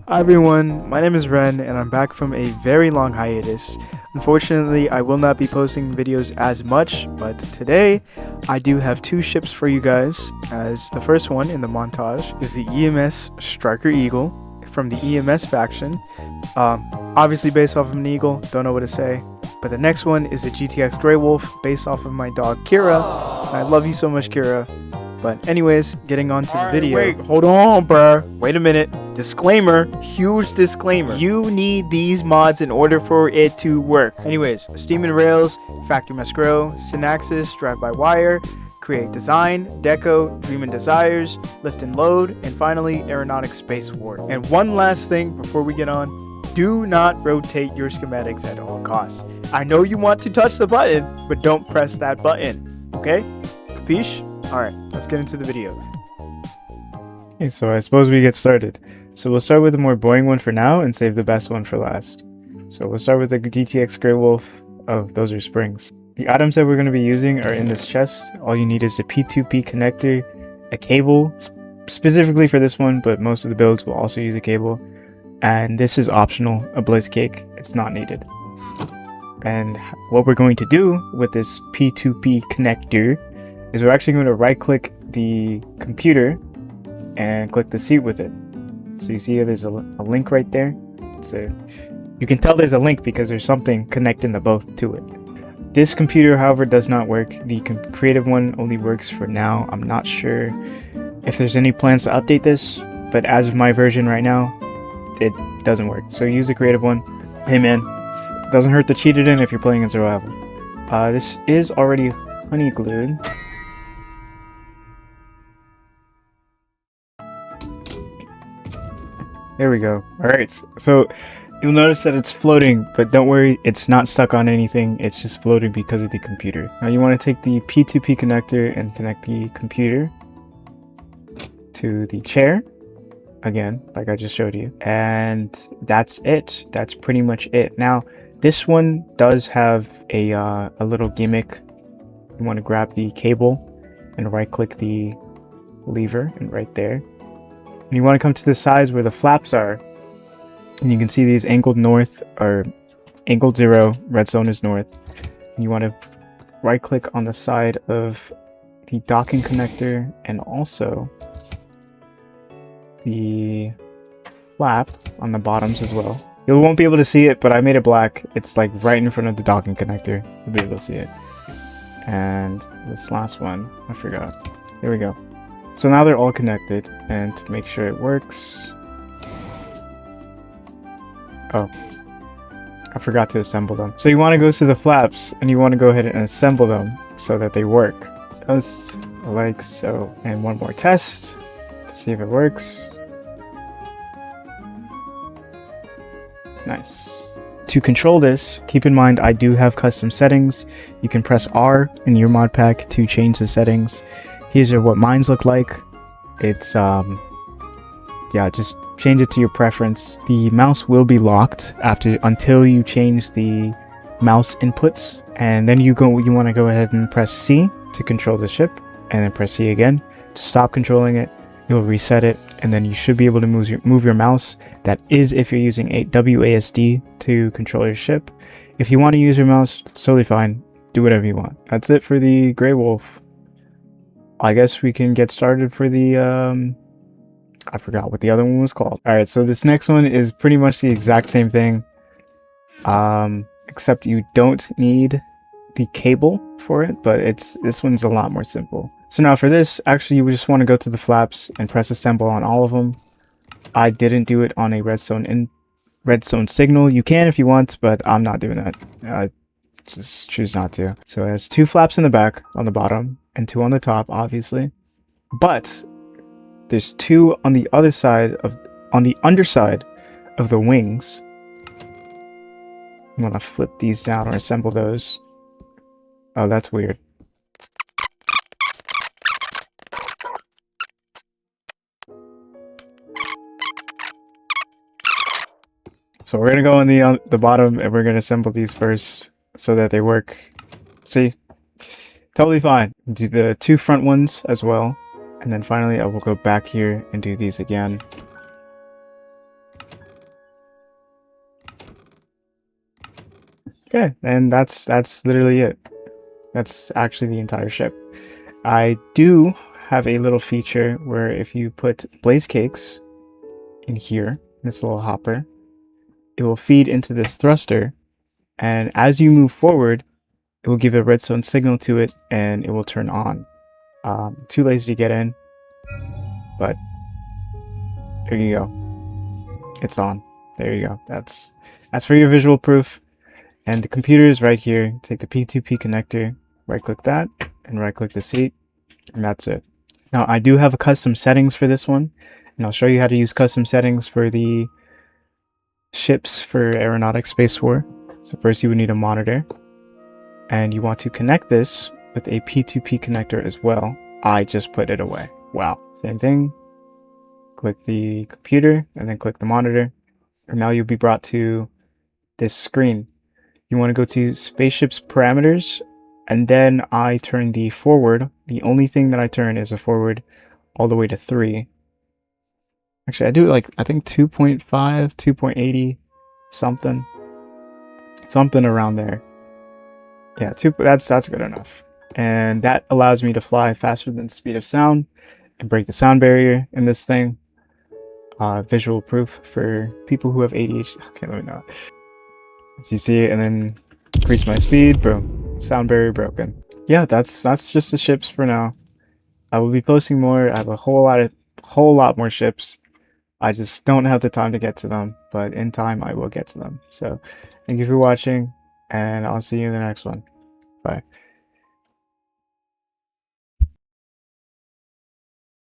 Hi everyone, my name is Ren and I'm back from a very long hiatus. Unfortunately, I will not be posting videos as much, but today I do have two ships for you guys, as the first one in the montage is the EMS Striker Eagle from the EMS faction. Obviously based off of an eagle, don't know what to say. But the next one is the GTX Greywolf based off of my dog Kira. And I love you so much, Kira. But anyways, getting on to the video. Wait, hold on, bruh. Wait a minute. Disclaimer, huge disclaimer. You need these mods in order for it to work. Anyways, Steam and Rails, Factory Must Grow, Synaxis, Drive-by-Wire, Create Design, Deco, Dream and Desires, Lift and Load, and finally, Aeronautics Space War. And one last thing before we get on, do not rotate your schematics at all costs. I know you want to touch the button, but don't press that button, okay? Capiche? Alright, let's get into the video. Okay, so I suppose we get started. So we'll start with the more boring one for now and save the best one for last. So we'll start with the GTX Greywolf. Oh, those are springs. The items that we're going to be using are in this chest. All you need is a P2P connector, a cable, specifically for this one, but most of the builds will also use a cable. And this is optional, a blitz cake. It's not needed. And what we're going to do with this P2P connector is we're actually going to right click the computer and click the seat with it. So you see there's a link right there. So you can tell there's a link because there's something connecting the both to it. This computer, however, does not work. The creative one only works for now. I'm not sure if there's any plans to update this, but as of my version right now, it doesn't work. So use the creative one. Hey man, it doesn't hurt to cheat it in if you're playing in survival. This is already honey glued. There we go. Alright, so you'll notice that it's floating, but don't worry, it's not stuck on anything. It's just floating because of the computer. Now you want to take the P2P connector and connect the computer to the chair. Again, like I just showed you. And that's it. That's pretty much it. Now, this one does have a little gimmick. You want to grab the cable and right click the lever and right there. And you want to come to the sides where the flaps are, and you can see these angled north or angled 0, red zone is north. And you want to right click on the side of the docking connector and also the flap on the bottoms as well. You won't be able to see it, but I made it black. It's like right in front of the docking connector. You'll be able to see it. And this last one, I forgot. There we go. So now they're all connected, and to make sure it works... Oh, I forgot to assemble them. So you want to go to the flaps, and you want to go ahead and assemble them so that they work. Just like so. And one more test to see if it works. Nice. To control this, keep in mind I do have custom settings. You can press R in your mod pack to change the settings. Here's what mines look like. It's yeah, just change it to your preference. The mouse will be locked until you change the mouse inputs, and then you want to go ahead and press C to control the ship, and then press C again to stop controlling it. You'll reset it, and then you should be able to move your mouse. That is if you're using a WASD to control your ship. If you want to use your mouse, it's totally fine. Do whatever you want. That's it for the Greywolf. I guess we can get started for the, I forgot what the other one was called. Alright, so this next one is pretty much the exact same thing, except you don't need the cable for it, but this one's a lot more simple. So now for this, actually you just want to go to the flaps and press assemble on all of them. I didn't do it on a redstone signal. You can if you want, but I'm not doing that. I just choose not to. So it has 2 flaps in the back on the bottom and 2 on the top, obviously. But there's two on the underside of the wings. I'm gonna flip these down or assemble those. Oh, that's weird. So we're gonna go on the bottom and we're gonna assemble these first so that they work. See? Totally fine. Do the two front ones as well. And then finally I will go back here and do these again. Okay, and that's literally it. That's actually the entire ship. I do have a little feature where if you put blaze cakes in here, this little hopper, it will feed into this thruster, and as you move forward, it will give a redstone signal to it and it will turn on. Too lazy to get in, but there you go. It's on. There you go. That's for your visual proof. And the computer is right here. Take the P2P connector, right click that, and right click the seat, and that's it. Now I do have a custom settings for this one, and I'll show you how to use custom settings for the ships for aeronautics space war. So first you would need a monitor, and you want to connect this with a P2P connector as well. I just put it away. Wow. Same thing. Click the computer and then click the monitor, and now you'll be brought to this screen. You want to go to spaceship's parameters, and then I turn the forward. The only thing that I turn is a forward all the way to 3. Actually, I do like, I think 2.5, 2.80, something around there. Yeah, that's good enough. And that allows me to fly faster than the speed of sound and break the sound barrier in this thing. Visual proof for people who have ADHD. Okay, let me know. As you see it, and then increase my speed, boom, sound barrier broken. Yeah, that's just the ships for now. I will be posting more. I have a whole lot more ships. I just don't have the time to get to them, but in time I will get to them. So thank you for watching, and I'll see you in the next one. Bye.